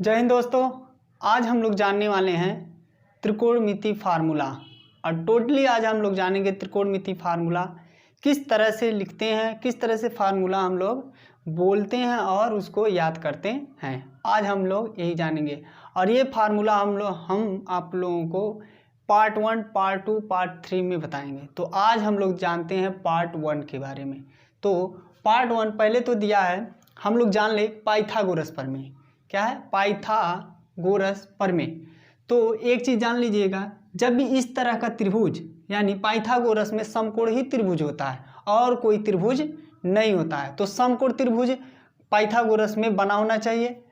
जय हिंद दोस्तों। आज हम लोग जानने वाले हैं त्रिकोणमिति फार्मूला और टोटली आज हम लोग जानेंगे त्रिकोणमिति फार्मूला किस तरह से लिखते हैं, किस तरह से फार्मूला हम लोग बोलते हैं और उसको याद करते हैं। आज हम लोग यही जानेंगे और ये फार्मूला हम आप लोगों को पार्ट 1, पार्ट 2, पार्ट 3 में बताएंगे। तो आज हम लोग जानते हैं पार्ट 1 के बारे में। तो पार्ट 1 पहले तो दिया है, हम लोग जान ले पाइथागोरस प्रमेय। क्या है? पाइथागोरस प्रमेय। तो एक चीज़ जान लीजिएगा, जब भी इस तरह का त्रिभुज यानी पाइथागोरस में समकोण ही त्रिभुज होता है और कोई त्रिभुज नहीं होता है, तो समकोण त्रिभुज पाइथागोरस में बना होना चाहिए।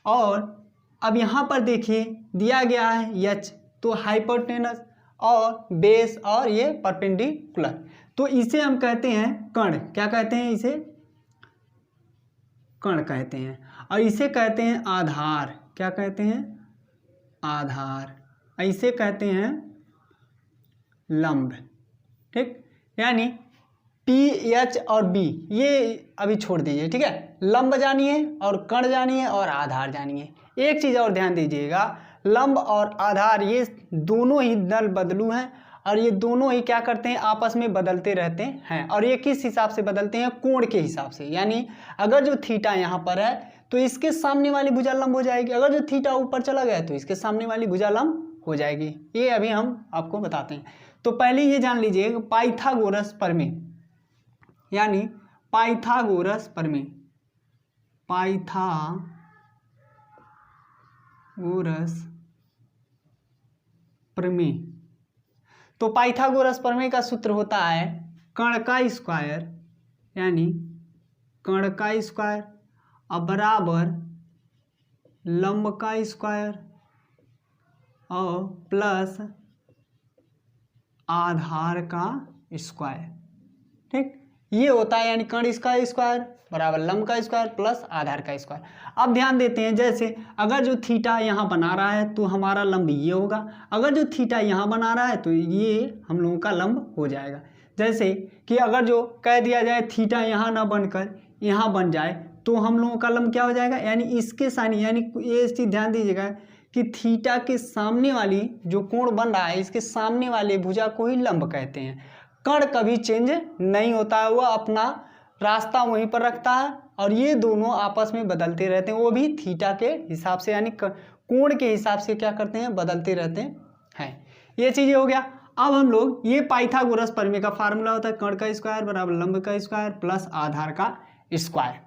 और अब यहाँ पर देखिए दिया गया है एच, तो हाइपोटेनस और बेस और ये परपेंडिकुलर, तो इसे हम कहते हैं कर्ण। क्या कहते हैं? इसे कर्ण कहते हैं। और इसे कहते हैं आधार। क्या कहते हैं? आधार। इसे कहते हैं लंब। ठीक, यानी पी, एच और बी ये अभी छोड़ दीजिए। ठीक है, लंब जानिए और कर्ण जानिए और आधार जानिए। एक चीज़ और ध्यान दीजिएगा, लंब और आधार ये दोनों ही दल बदलू हैं और ये दोनों ही क्या करते हैं? आपस में बदलते रहते हैं। और ये किस हिसाब से बदलते हैं? कोण के हिसाब से। यानी अगर जो थीटा यहाँ पर है तो इसके सामने वाली भुजा लंब हो जाएगी, अगर जो थीटा ऊपर चला गया तो इसके सामने वाली भुजा लंब हो जाएगी। ये अभी हम आपको बताते हैं। तो पहले ये जान लीजिए पाइथागोरस प्रमेय, यानी पाइथागोरस प्रमेय, पाइथागोरस प्रमेय। तो पाइथागोरस प्रमेय का सूत्र होता है कर्ण का स्क्वायर, यानी कर्ण का स्क्वायर और बराबर लंब का स्क्वायर और प्लस आधार का स्क्वायर। ठीक, ये होता है, यानी कर्ण का स्क्वायर बराबर लंब का स्क्वायर प्लस आधार का स्क्वायर। अब ध्यान देते हैं, जैसे अगर जो थीटा यहाँ बना रहा है तो हमारा लंब ये होगा, अगर जो थीटा यहाँ बना रहा है तो ये हम लोगों का लंब हो जाएगा। जैसे कि अगर जो कह दिया जाए थीटा यहाँ ना बनकर यहाँ बन जाए तो हम लोगों का लंब क्या हो जाएगा? यानी इसके सामने, यानी ये चीज़ ध्यान दीजिएगा कि थीटा के सामने वाली जो कोण बन रहा है इसके सामने वाले भुजा को ही लंब कहते हैं। कर्ण कभी चेंज नहीं होता है, वह अपना रास्ता वहीं पर रखता है और ये दोनों आपस में बदलते रहते हैं, वो भी थीटा के हिसाब से यानी कोण के हिसाब से क्या करते हैं? बदलते रहते हैं। ये चीज़ें हो गया। अब हम लोग ये पाइथागोरस प्रमेय का फार्मूला होता है कर्ण का स्क्वायर बराबर लंब का स्क्वायर प्लस आधार का स्क्वायर।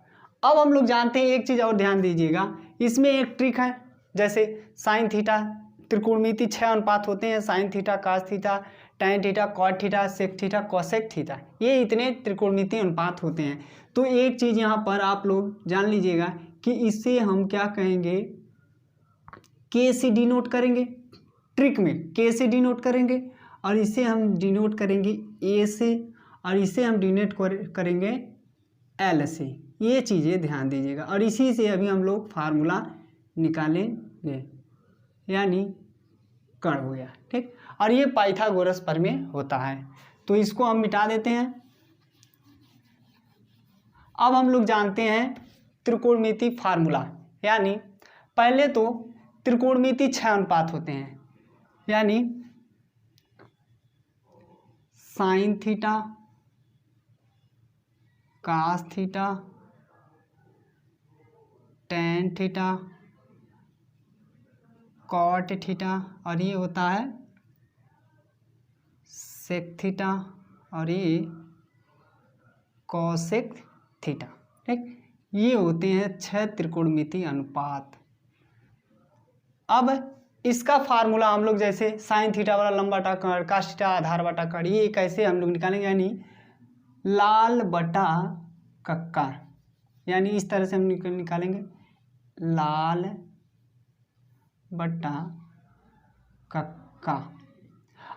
अब हम लोग जानते हैं, एक चीज़ और ध्यान दीजिएगा, इसमें एक ट्रिक है। जैसे साइन थीटा, त्रिकोणमिति 6 अनुपात होते हैं, sin theta, cos theta, tan theta, cot theta, sec theta, cosec theta, ये इतने त्रिकोणमिति अनुपात होते हैं। तो एक चीज़ यहाँ पर आप लोग जान लीजिएगा कि इसे हम क्या कहेंगे? के से डिनोट करेंगे, ट्रिक में के से डिनोट करेंगे और इसे हम डिनोट करेंगे ए से और इसे हम डिनोट करेंगे एल से। ये चीज़ें ध्यान दीजिएगा और इसी से अभी हम लोग फार्मूला निकालेंगे, यानी कर्ण हो गया। ठीक, और ये पाइथागोरस प्रमेय होता है, तो इसको हम मिटा देते हैं। अब हम लोग जानते हैं त्रिकोणमिति फार्मूला, यानी पहले तो त्रिकोणमिति 6 अनुपात होते हैं, यानी sin theta, cos theta, tan theta, cot theta और ये होता है सेक थीटा और ये कोसेक थीटा। ठीक, ये होते हैं 6 त्रिकोणमिति अनुपात। अब इसका फार्मूला हम लोग जैसे साइन थीटा वाला लंब बटा कर्ण, कास थीटा आधार बटा कर्ण, ये कैसे हम लोग निकालेंगे? यानी लाल बटा कक्का, यानी इस तरह से हम निकालेंगे लाल बटा कक्का।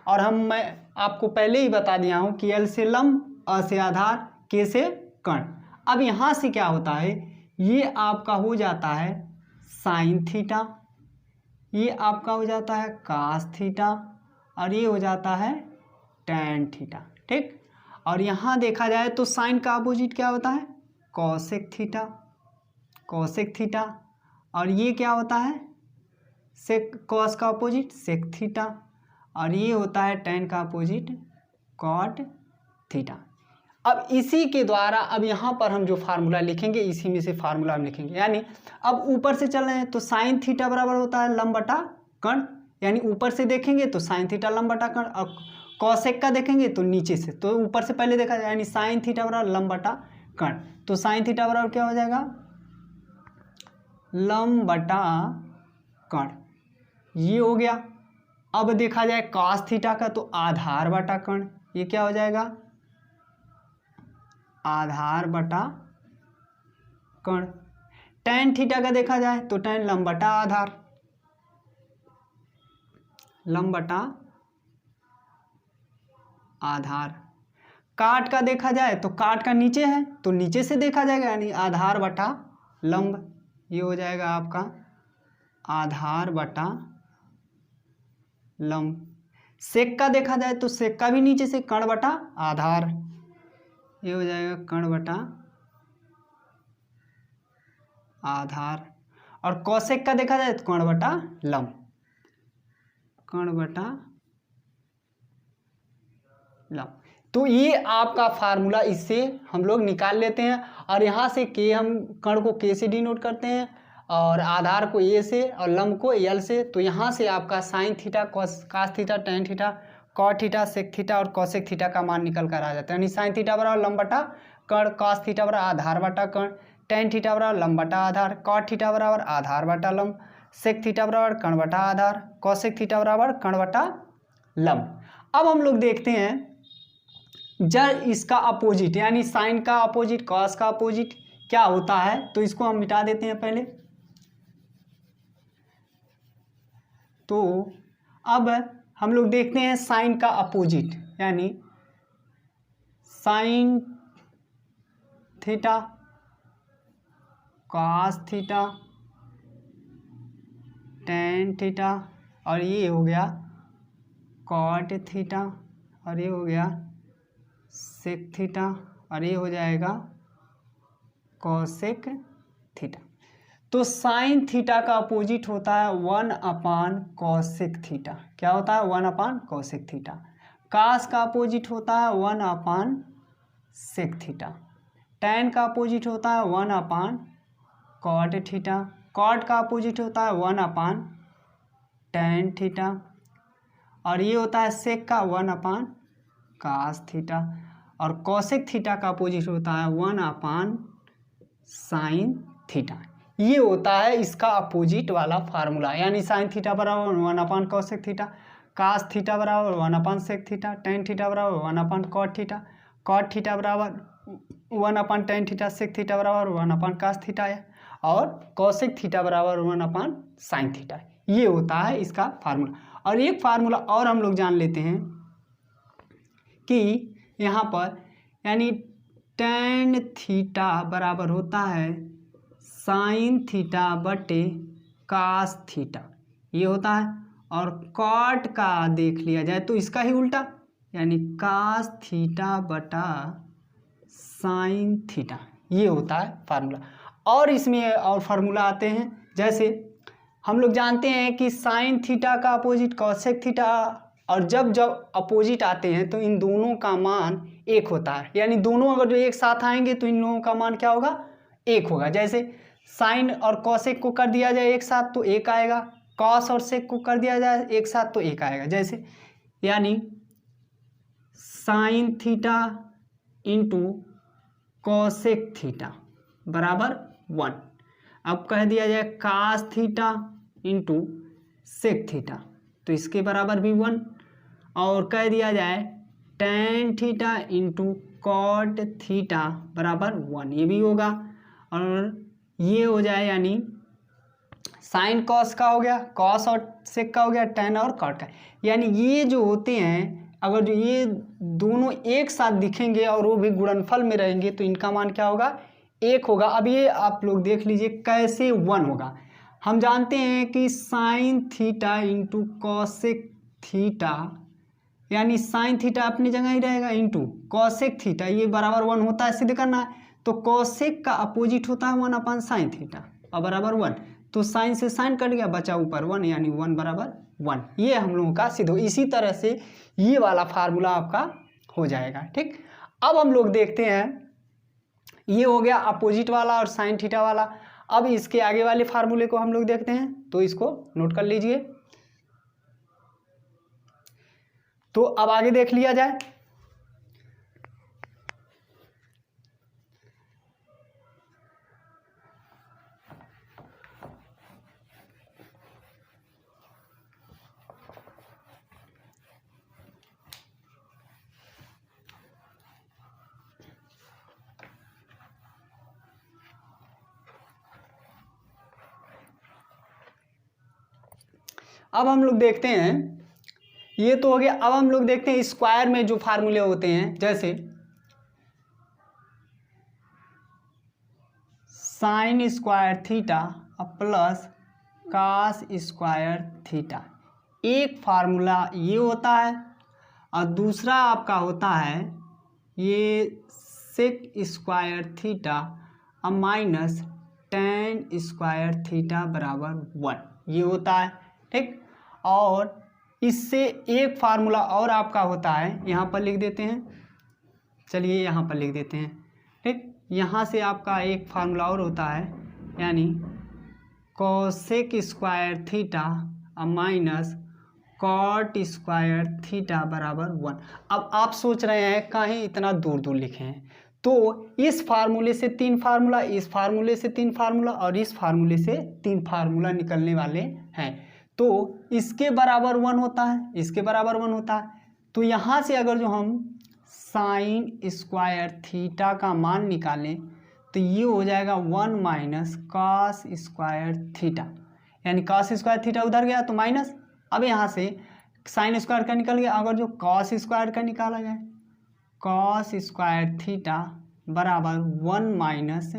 और मैं आपको पहले ही बता दिया हूँ कि एल से लंब, अ से आधार, के से कर्ण। अब यहाँ से क्या होता है? ये आपका हो जाता है साइन थीटा, ये आपका हो जाता है कास थीटा और ये हो जाता है टैन थीटा। ठीक, और यहाँ देखा जाए तो साइन का अपोजिट क्या होता है? कॉसेक थीटा, कॉसेक थीटा और ये क्या होता है सेक कॉस का अपोजिट सेक थीटा, और ये होता है टेन का अपोजिट कॉट थीटा। अब इसी के द्वारा अब यहाँ पर हम जो फार्मूला लिखेंगे इसी में से फार्मूला हम लिखेंगे, यानी अब ऊपर से चल रहे हैं तो साइन थीटा बराबर होता है लंब बटा कर्ण, यानी ऊपर से देखेंगे तो साइन थीटा लंब बटा कर्ण, और कॉसेक का देखेंगे तो नीचे से, तो ऊपर से पहले देखा जाए यानी साइन थीटा बराबर लंब बटा कर्ण, तो साइन थीटा बराबर क्या हो जाएगा लंब बटा कर्ण, ये हो गया। अब देखा जाए कॉस थीटा का तो आधार बटा कर्ण, ये क्या हो जाएगा आधार बटा कर्ण। टेन थीटा का देखा जाए तो टेन लंब बटा आधार, लंब बटा आधार। काट का देखा जाए तो काट का नीचे है तो नीचे से देखा जाएगा यानी आधार बटा लंब, ये हो जाएगा आपका आधार बटा लंब। सेक का देखा जाए तो सेक का भी नीचे से कर्ण बटा आधार, ये हो जाएगा कर्ण बटा आधार। और कौशिक का देखा जाए तो कर्ण बटा लंब, कर्ण बटा लंब। तो ये आपका फार्मूला इससे हम लोग निकाल लेते हैं, और यहाँ से के हम कर्ण को के से डिनोट करते हैं और आधार को ए से और लंब को एल से। तो यहाँ से आपका sin theta cos theta tan theta cot theta sec theta और कॉसेक थीटा का मान निकल कर आ जाता है, यानी साइन थीटा बराबर लंब बटा कर्ण, कॉस थीटा बराबर आधार बटा कर्ण, टेन थीटा बराबर लंब बटा आधार, कॉट थीटा बराबर आधार बटा लंब, सेक थीटा बराबर कर्ण बटा आधार, कॉसेक थीटा बराबर कर्ण बटा लंब। अब हम लोग देखते हैं जब इसका अपोजिट यानी साइन का अपोजिट कॉस का अपोजिट क्या होता है, तो इसको हम मिटा देते हैं पहले। तो अब हम लोग देखते हैं साइन का अपोजिट, यानी sin theta cos theta tan theta, और ये हो गया कॉट थीटा, और ये हो गया सेक थीटा, और ये हो जाएगा कॉसेक थीटा। तो साइन थीटा का अपोजिट होता है 1 कॉसेक थीटा, क्या होता है 1 कॉसेक थीटा। कास का अपोजिट होता है 1 सेक थीटा। टेन का अपोजिट होता है 1 कॉट थीटा। कॉट का अपोजिट होता है 1 टेन थीटा, और ये होता है सेक का 1 कास थीटा। और कॉसेक थीटा का अपोजिट होता है 1 साइन थीटा। ये होता है इसका अपोजिट वाला फार्मूला, यानी साइन थीटा बराबर 1 कॉसेक थीटा, कास थीटा बराबर 1 सेक थीटा, टेन थीटा बराबर 1 कॉट थीटा, कॉट थीटा बराबर 1 टेन थीटा, सेक थीटा बराबर 1 कास थीटा है, और कॉसेक थीटा बराबर 1 साइन थीटा है। ये होता है इसका फार्मूला। और एक फार्मूला और हम लोग जान लेते हैं कि यहाँ पर यानी टेन थीटा बराबर होता है साइन थीटा बटे कास थीटा, ये होता है। और कॉट का देख लिया जाए तो इसका ही उल्टा, यानी कास थीटा बटा साइन थीटा, ये होता है फार्मूला। और इसमें और फार्मूला आते हैं, जैसे हम लोग जानते हैं कि साइन थीटा का अपोजिट कॉसेक थीटा, और जब जब अपोजिट आते हैं तो इन दोनों का मान एक होता है, यानी दोनों अगर जो एक साथ आएंगे तो इन लोगों का मान क्या होगा एक होगा। जैसे साइन और कॉसेक को कर दिया जाए एक साथ तो एक आएगा, कॉस और सेक को कर दिया जाए एक साथ तो एक आएगा। जैसे यानी sin theta into cosec theta बराबर 1। अब कह दिया जाए cos theta into sec theta तो इसके बराबर भी 1, और कह दिया जाए tan theta into cot theta बराबर 1, ये भी होगा। और ये हो जाए यानी साइन कॉस का हो गया, कॉस और सेक का हो गया, टेन और कॉट का, यानी ये जो होते हैं अगर जो ये दोनों एक साथ दिखेंगे और वो भी गुणनफल में रहेंगे तो इनका मान क्या होगा एक होगा। अब ये आप लोग देख लीजिए कैसे 1 होगा। हम जानते हैं कि sign theta into cosec theta, यानी साइन थीटा अपनी जगह ही रहेगा इंटू कॉसेक थीटा, ये बराबर 1 होता है, सीधे करना है। तो कॉसेक का अपोजिट होता है 1 साइन थीटा और बराबर 1, तो साइन से साइन कट गया, बचा ऊपर 1 यानी 1 बराबर 1। ये हम लोगों का सिद्ध हो। इसी तरह से ये वाला फार्मूला आपका हो जाएगा। ठीक, अब हम लोग देखते हैं, ये हो गया अपोजिट वाला और साइन थीटा वाला। अब इसके आगे वाले फार्मूले को हम लोग देखते हैं, तो इसको नोट कर लीजिए। तो अब आगे देख लिया जाए। अब हम लोग देखते हैं, ये तो हो गया। अब हम लोग देखते हैं स्क्वायर में जो फार्मूले होते हैं, जैसे sin square theta plus cos square theta. एक फार्मूला ये होता है और दूसरा आपका होता है ये सेक स्क्वायर थीटा और माइनस टेन स्क्वायर थीटा बराबर 1, ये होता है। ठीक, और इससे एक फार्मूला और आपका होता है, यहाँ पर लिख देते हैं, चलिए यहाँ पर लिख देते हैं। ठीक, यहाँ से आपका एक फार्मूला और होता है, यानी cosec square theta minus cot square theta बराबर 1। अब आप सोच रहे हैं काहे इतना दूर दूर लिखे हैं, तो इस फार्मूले से 3 फार्मूला, इस फार्मूले से 3 फार्मूला और इस फार्मूले से 3 फार्मूला निकलने वाले हैं, तो इसके बराबर 1 होता है, इसके बराबर 1 होता है। तो यहाँ से अगर जो हम साइन स्क्वायर थीटा का मान निकालें तो ये हो जाएगा 1 माइनस कॉस स्क्वायर थीटा, यानी कॉस स्क्वायर थीटा उधर गया तो माइनस। अब यहाँ से साइन स्क्वायर का निकल गया, अगर जो कॉस स्क्वायर का निकाला जाए, कॉस स्क्वायर थीटा बराबर 1 माइनस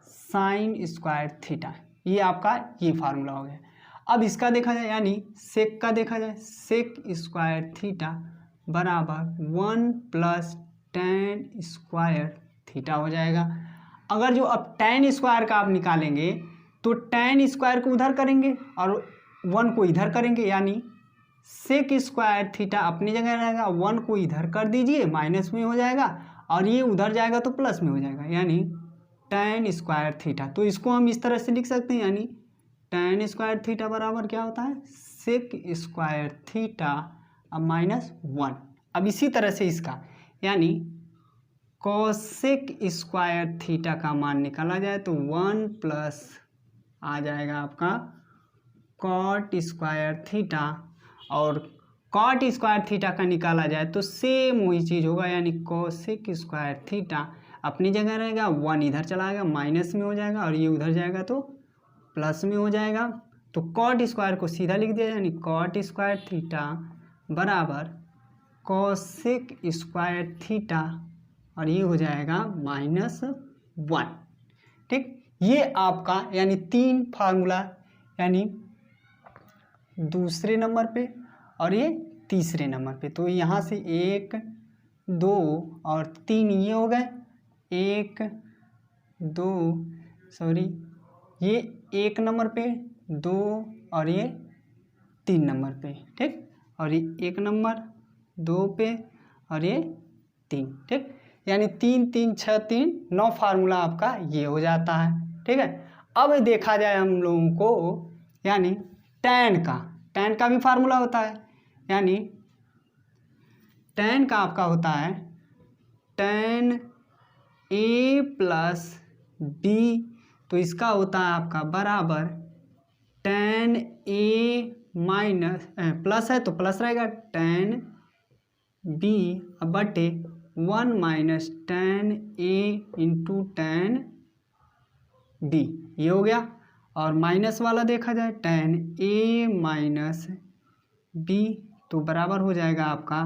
साइन स्क्वायर थीटा, ये आपका ये फार्मूला हो गया। अब इसका देखा जाए, यानी सेक का देखा जाए, सेक स्क्वायर थीटा बराबर 1 प्लस टेन स्क्वायर थीटा हो जाएगा। अगर जो अब टेन स्क्वायर का आप निकालेंगे तो टेन स्क्वायर को उधर करेंगे और 1 को इधर करेंगे, यानी सेक स्क्वायर थीटा अपनी जगह रहेगा, 1 को इधर कर दीजिए माइनस में हो जाएगा और ये उधर जाएगा तो प्लस में हो जाएगा, यानी टेन स्क्वायर थीटा। तो इसको हम इस तरह से लिख सकते हैं, यानी टेन स्क्वायर थीटा बराबर क्या होता है, सेक स्क्वायर थीटा माइनस 1। अब इसी तरह से इसका, यानी कोसेक स्क्वायर थीटा का मान निकाला जाए तो 1 प्लस आ जाएगा आपका कॉट स्क्वायर थीटा, और कॉट स्क्वायर थीटा का निकाला जाए तो सेम वही चीज़ होगा, यानी कोसेक स्क्वायर थीटा अपनी जगह रहेगा, 1 इधर चला जाएगा माइनस में हो जाएगा और ये उधर जाएगा तो प्लस में हो जाएगा। तो कॉट स्क्वायर को सीधा लिख दिया, यानी कॉट स्क्वायर थीटा बराबर कोसेक स्क्वायर थीटा और ये हो जाएगा -1। ठीक, ये आपका यानी 3 फार्मूला, यानी दूसरे नंबर पे और ये तीसरे नंबर पे। तो यहाँ से 1 2 और 3 ये हो गए, 1 2 सॉरी ये 1 नंबर पे, 2 और ये 3 नंबर पे। ठीक, और ये 1 नंबर 2 पे और ये 3। ठीक, यानी 3 3 6 3 9 फार्मूला आपका ये हो जाता है। ठीक है, अब देखा जाए हम लोगों को, यानी टैन का भी फार्मूला होता है, यानी टैन का आपका होता है टैन ए प्लस बी, तो इसका होता है आपका बराबर टैन ए माइनस प्लस है तो प्लस रहेगा टैन बी बटे 1 minus tan A into tan B, ये हो गया। और माइनस वाला देखा जाए टैन ए माइनस बी, तो बराबर हो जाएगा आपका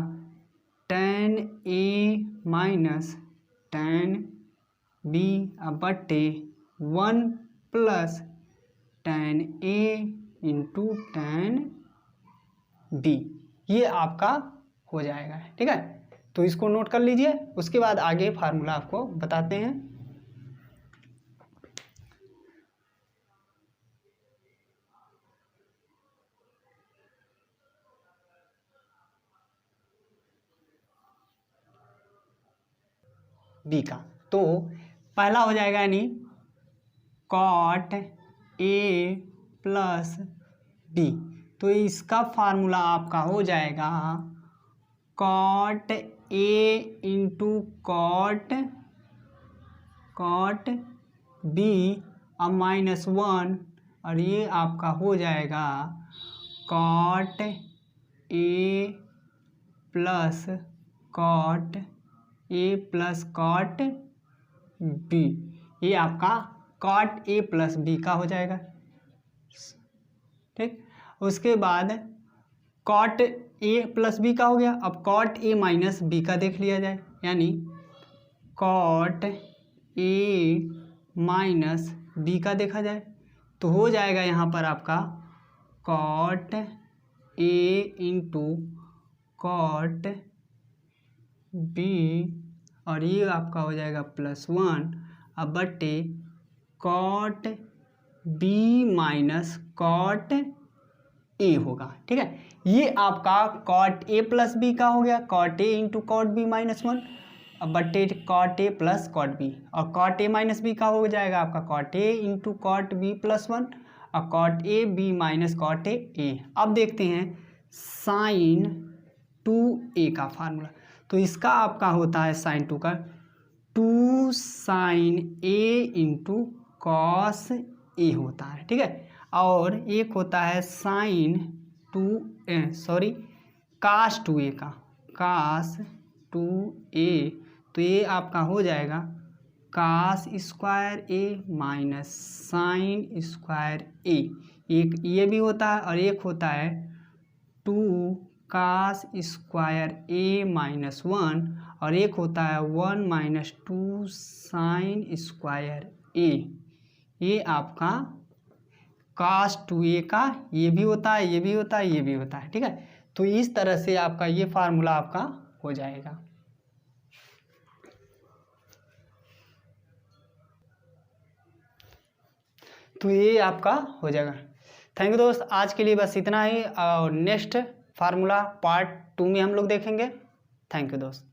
tan A minus tan B बटे 1 plus tan A into tan B, ये आपका हो जाएगा। ठीक है, तो इसको नोट कर लीजिए, उसके बाद आगे फार्मूला आपको बताते हैं। बी का। तो पहला हो जाएगा यानी कॉट ए प्लस बी, तो इसका फार्मूला आपका हो जाएगा cot A into cot B अब -1, और ये आपका हो जाएगा cot A plus cot B, ये आपका कॉट ए प्लस बी का हो जाएगा। ठीक, उसके बाद कॉट ए प्लस बी का हो गया। अब कॉट ए माइनस बी का देख लिया जाए, यानी कॉट ए माइनस बी का देखा जाए तो हो जाएगा यहाँ पर आपका cot A into cot B, और ये आपका हो जाएगा +1 अब बटे cot B minus cot A होगा। ठीक है, ये आपका कॉट ए प्लस बी का हो गया, cot A into cot B -1 अब बटे cot A plus cot B, और कॉट ए माइनस बी का हो जाएगा आपका cot A into cot B +1 और cot A B minus cot A. अब देखते हैं साइन 2a का फार्मूला, तो इसका आपका होता है साइन 2 का 2 sign A into cos A होता है। ठीक है, और एक होता है साइन कास 2a का, कास 2a, तो ये आपका हो जाएगा कास स्क्वायर ए माइनस साइन स्क्वायर ए, एक ये भी होता है, और एक होता है 2 कास स्क्वायर ए -1, और एक होता है 1 माइनस 2 साइन स्क्वायर ए, ये आपका कास 2a का ये भी होता है, ये भी होता है, ये भी होता है। ठीक है, तो इस तरह से आपका ये फार्मूला आपका हो जाएगा। तो ये आपका हो जाएगा। थैंक यू दोस्त, आज के लिए बस इतना ही, और नेक्स्ट फार्मूला पार्ट 2 में हम लोग देखेंगे। थैंक यू दोस्त।